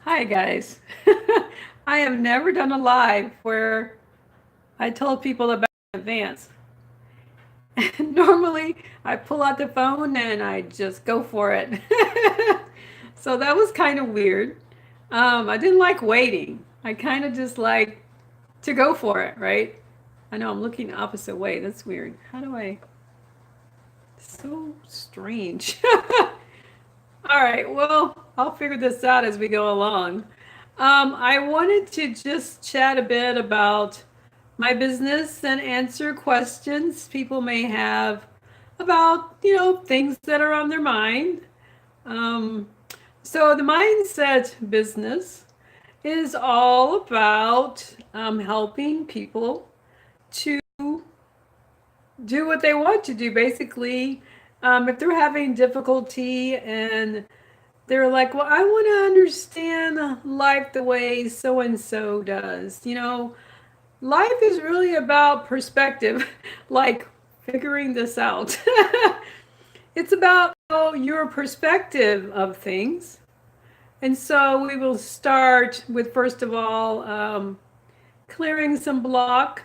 Hi, guys. I have never done a live where I told people about in advance. Normally, I pull out the phone and I just go for it. So that was kind of weird. I didn't like waiting. I kind of just like to go for it, right? I know I'm looking the opposite way. That's weird. How do I? So strange. All right, well, I'll figure this out as we go along. I wanted to just chat a bit about my business and answer questions people may have about, things that are on their mind. Um, so, the mindset business is all about helping people to do what they want to do, basically. If they're having difficulty and they're like, well, I want to understand life the way so and so does. Life is really about perspective, like figuring this out. It's about your perspective of things. And so we will start with, first of all, clearing some blockages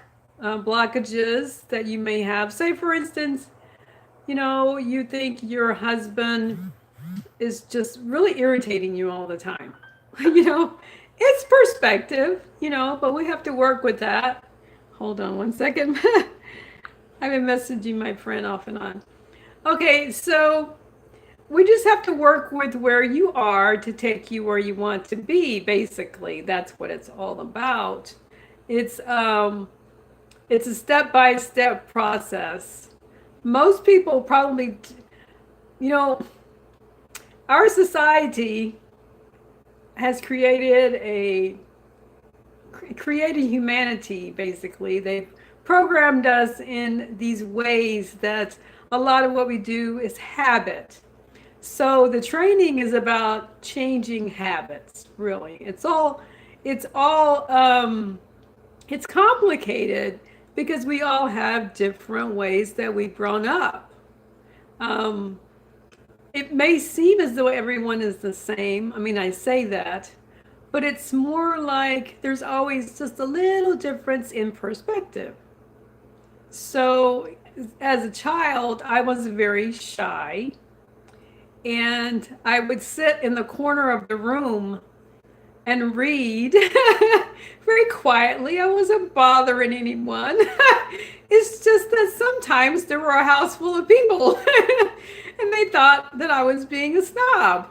that you may have. Say, for instance, you think your husband is just really irritating you all the time. you know, it's perspective, but we have to work with that. Hold on one second. I've been messaging my friend off and on. Okay, so we just have to work with where you are to take you where you want to be, basically. That's what it's all about. It's um it's a step-by-step process. Most people probably, you know, our society has created humanity, basically. They've programmed us in these ways that a lot of what we do is habit. So the training is about changing habits, really. It's complicated because we all have different ways that we've grown up. Um, it may seem as though everyone is the same. I mean, I say that, but it's more like there's always just a little difference in perspective. So, as a child, I was very shy, and I would sit in the corner of the room and read very quietly. I wasn't bothering anyone. It's just that sometimes there were a house full of people and they thought that I was being a snob.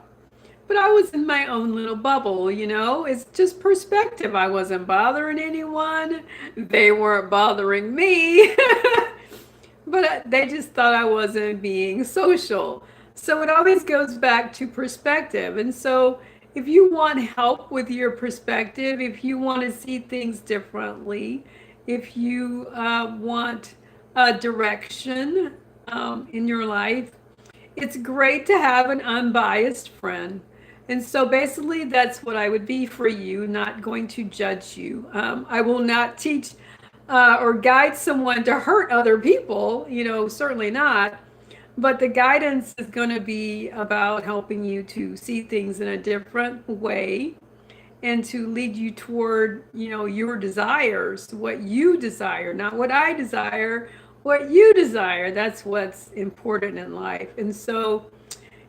But I was in my own little bubble. It's just perspective. I wasn't bothering anyone. They weren't bothering me. But they just thought I wasn't being social. So it always goes back to perspective. And so if you want help with your perspective, if you want to see things differently, if you want a direction in your life, it's great to have an unbiased friend. And so basically, that's what I would be for you, not going to judge you. I will not teach or guide someone to hurt other people, certainly not. But the guidance is going to be about helping you to see things in a different way and to lead you toward, your desires, what you desire, not what I desire, what you desire. That's what's important in life. And so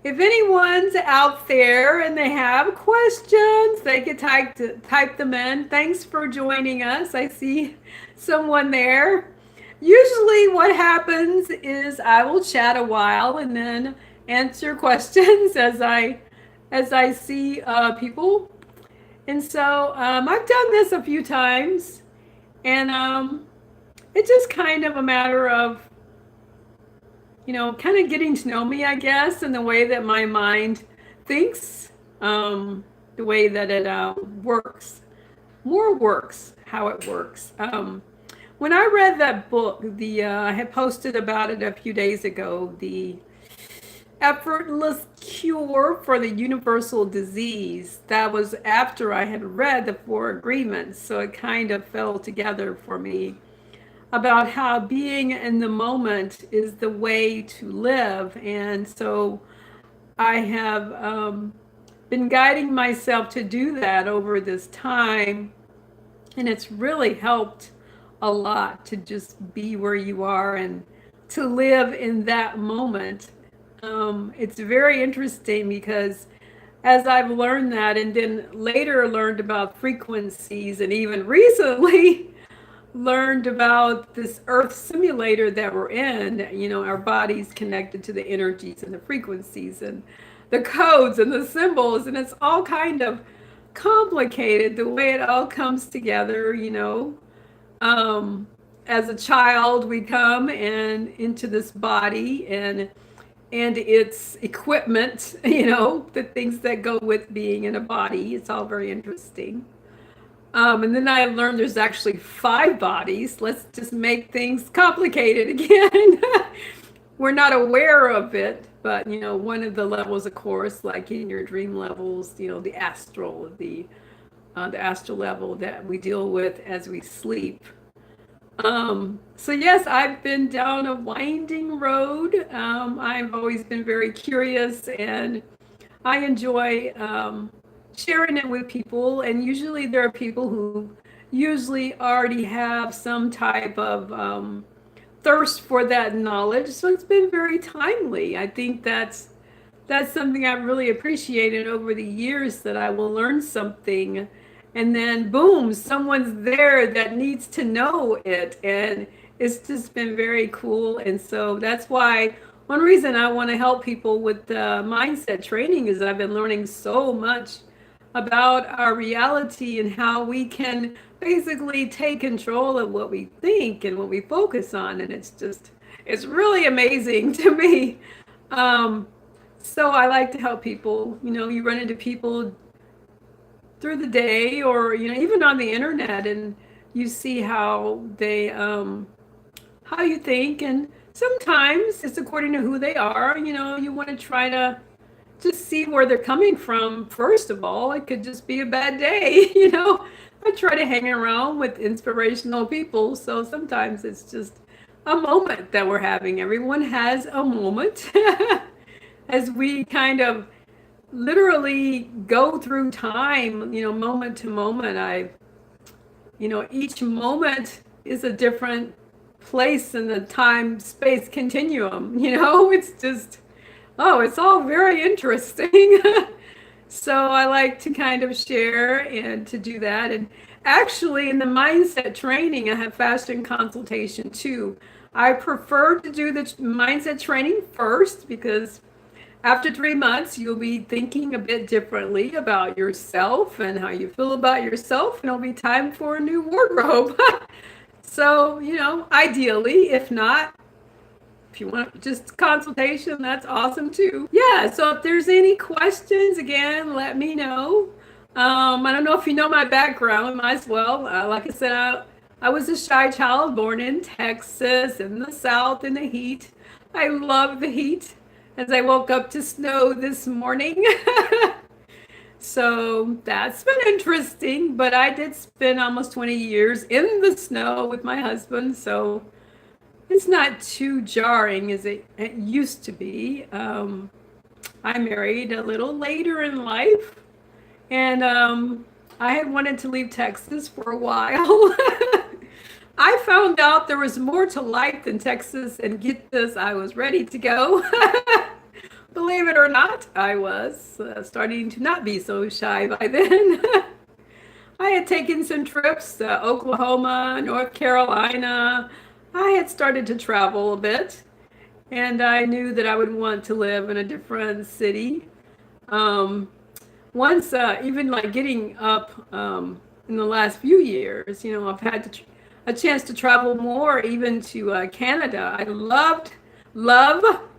if anyone's out there and they have questions, they can type them in. Thanks for joining us. I see someone there. Usually what happens is I will chat a while and then answer questions as I see people. And so I've done this a few times, and it's just kind of a matter of kind of getting to know me, I guess, and the way that my mind thinks, the way that it works, more works, how it works. When I read that book, I had posted about it a few days ago, the Effortless Cure for the Universal Disease. That was after I had read the Four Agreements, so it kind of fell together for me about how being in the moment is the way to live. And so I have been guiding myself to do that over this time. And it's really helped a lot to just be where you are and to live in that moment. It's very interesting because as I've learned that, and then later learned about frequencies, and even recently learned about this earth simulator that we're in, our bodies connected to the energies and the frequencies and the codes and the symbols, and it's all kind of complicated the way it all comes together. As a child, we come and into this body and its equipment, the things that go with being in a body. It's all very interesting. And then I learned there's actually 5 bodies. Let's just make things complicated again. We're not aware of it, but one of the levels, of course, like in your dream levels, the astral level that we deal with as we sleep. So yes, I've been down a winding road. I've always been very curious, and I enjoy sharing it with people. And usually there are people who usually already have some type of thirst for that knowledge. So it's been very timely. I think that's something I've really appreciated over the years, that I will learn something and then boom, someone's there that needs to know it. And it's just been very cool. And so that's why one reason I want to help people with mindset training is I've been learning so much about our reality and how we can basically take control of what we think and what we focus on. And it's really amazing to me. So I like to help people. You run into people through the day, or even on the internet, and you see how they how you think, and sometimes it's according to who they are. You want to try to just see where they're coming from. First of all, it could just be a bad day. I try to hang around with inspirational people, so sometimes it's just a moment that we're having. Everyone has a moment as we kind of literally go through time, moment to moment. Each moment is a different place in the time space continuum. It's just, it's all very interesting. So I like to kind of share and to do that. And actually, in the mindset training, I have fasting consultation too. I prefer to do the mindset training first, because after 3 months, you'll be thinking a bit differently about yourself and how you feel about yourself, and it'll be time for a new wardrobe. So, ideally, if not, if you want just consultation, that's awesome too. Yeah, so if there's any questions, again, let me know. I don't know if you know my background, might as well. Like I said, I was a shy child born in Texas, in the South, in the heat. I love the heat. As I woke up to snow this morning. So that's been interesting, but I did spend almost 20 years in the snow with my husband, so it's not too jarring as it used to be. I married a little later in life, and I had wanted to leave Texas for a while. I found out there was more to life than Texas, and get this, I was ready to go. Believe it or not, I was starting to not be so shy by then. I had taken some trips to Oklahoma, North Carolina. I had started to travel a bit, and I knew that I would want to live in a different city. Once, even like getting up in the last few years, I've had a chance to travel more, even to Canada. I love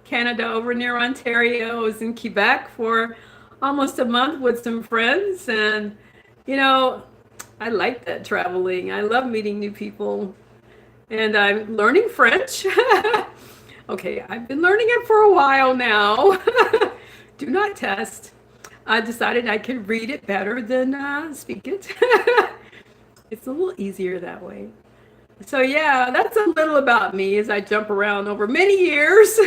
Canada, over near Ontario. I was in Quebec for almost a month with some friends, and I like that traveling. I love meeting new people, and I'm learning French. Okay, I've been learning it for a while now. Do not test. I decided I could read it better than speak it. It's a little easier that way. So yeah, that's a little about me as I jump around over many years.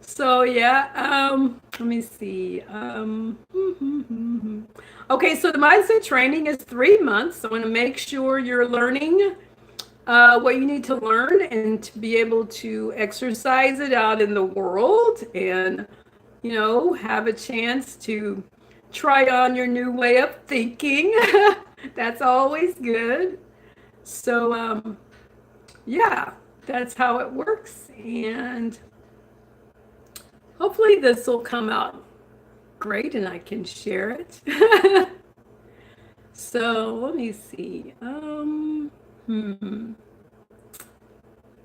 So yeah, let me see. Okay, so the mindset training is 3 months. So I want to make sure you're learning what you need to learn and to be able to exercise it out in the world and, have a chance to try on your new way of thinking. That's always good. So, yeah, that's how it works. And hopefully this will come out great and I can share it. So let me see.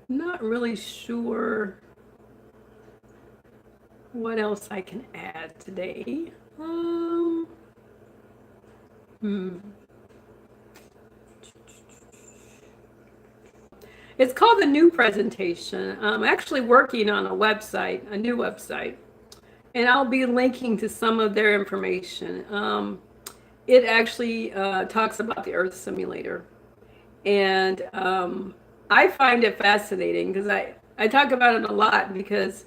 Not really sure what else I can add today. Hmm. It's called the new presentation. I'm actually working on a new website, and I'll be linking to some of their information. It actually talks about the Earth simulator, and I find it fascinating because I talk about it a lot because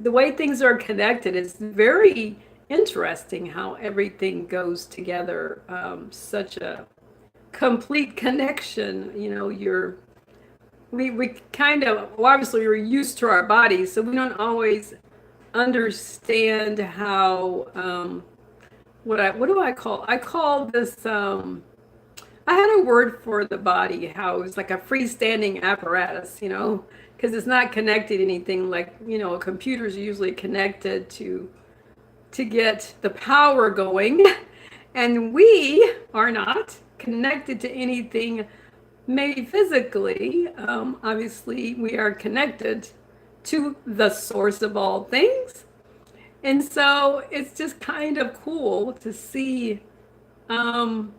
the way things are connected is very interesting how everything goes together. Such a complete connection. We kind of, well, obviously we're used to our bodies, so we don't always understand how what do I call? I call this I had a word for the body, how it's like a freestanding apparatus, because it's not connected to anything like, a computer's usually connected to get the power going. And we are not connected to anything maybe physically. Obviously, we are connected to the source of all things. And so it's just kind of cool to see um,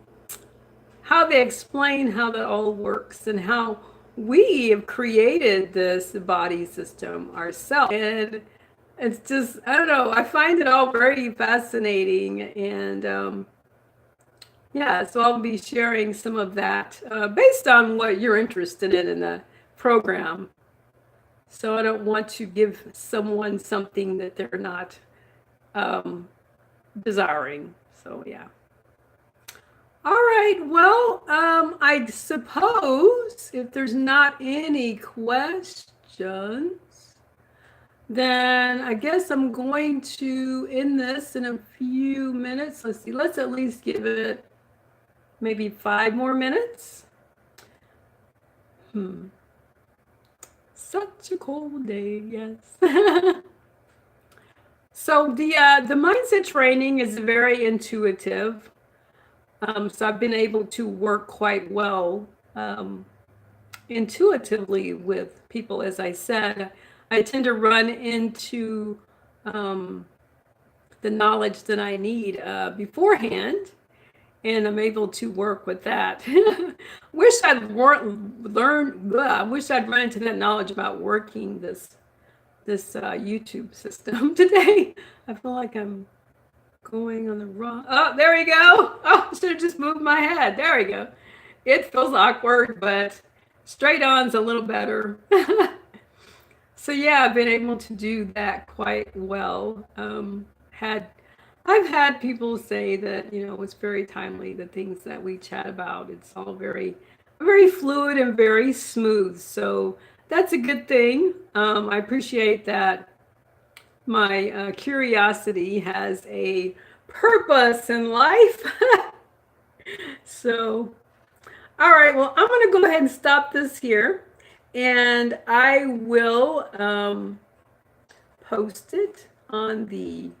how they explain how that all works and how we have created this body system ourselves. And it's just, I don't know, I find it all very fascinating. And yeah, so I'll be sharing some of that based on what you're interested in the program. So I don't want to give someone something that they're not desiring. So yeah. All right. Well, I suppose if there's not any questions, then I guess I'm going to end this in a few minutes. Let's see. Let's at least give it maybe 5 more minutes. Such a cold day, yes. So the mindset training is very intuitive. So I've been able to work quite well intuitively with people. As I said, I tend to run into the knowledge that I need beforehand, and I'm able to work with that. Wish I'd learned. I wish I'd run into that knowledge about working this YouTube system today. I feel like I'm going on the wrong. Oh, there we go. Oh, I should have just moved my head. There we go. It feels awkward, but straight on's a little better. So yeah, I've been able to do that quite well. I've had people say that it's very timely, the things that we chat about. It's all very, very fluid and very smooth. So that's a good thing. I appreciate that my curiosity has a purpose in life. So, all right, well, I'm going to go ahead and stop this here, and I will post it on the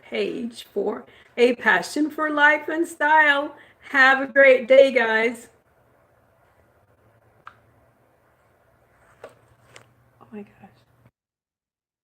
page for A Passion for Life and Style. Have a great day, guys.